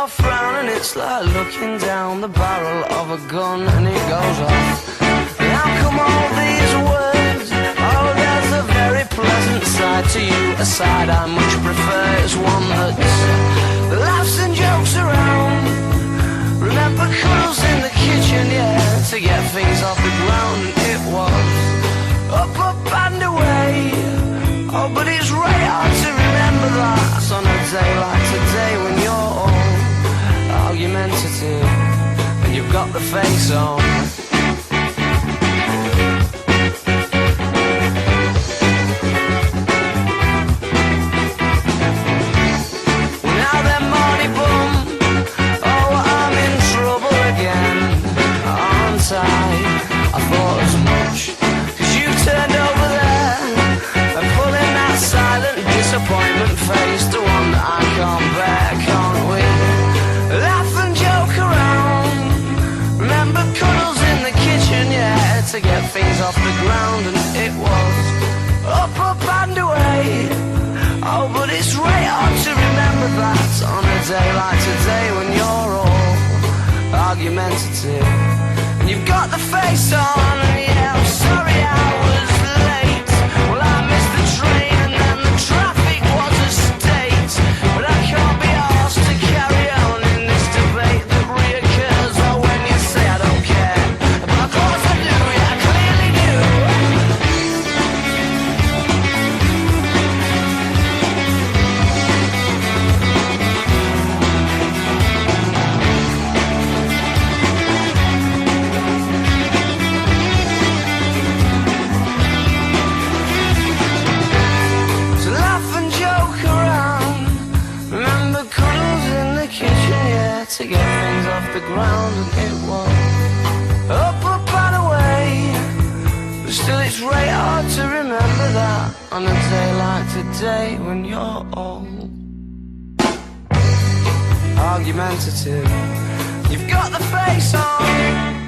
your frown and it's like looking down the barrel of a gun and it goes off. And how come all these words? Oh, there's a very pleasant side to you, a side I much prefer. It's one that laughs and jokes around. Remember cuddles in the kitchen, yeah, to get things off the ground. It was up, up and away. Oh, but it's right hard to remember that on a day like today when you're all argumentative and you've got the face on. Now then, Marty Bum, oh, I'm in trouble again, aren't I thought as much, 'cause you turned over there and pulling that silent disappointment face, the one that I can't bear, can't we? Laugh and joke around. Remember cuddles in the kitchen, yeah, to get things off the ground, and it was up, up and away. Oh, but it's right hard to remember that on a day like today when you're all argumentative and you've got the face on. And yeah, I'm sorry I was late. Well, I missed the train and then the traffic was a state. But I can't be asked to carry on in this debate that reoccurs. Oh, when you say I don't care, but of course I do, yeah, I clearly do. To laugh and joke around. Remember cuddles in the kitchen, yeah, to get things off the ground, and it was up, up and away. But still it's right hard to remember that on a day like today when you're all argumentative. You've got the face on.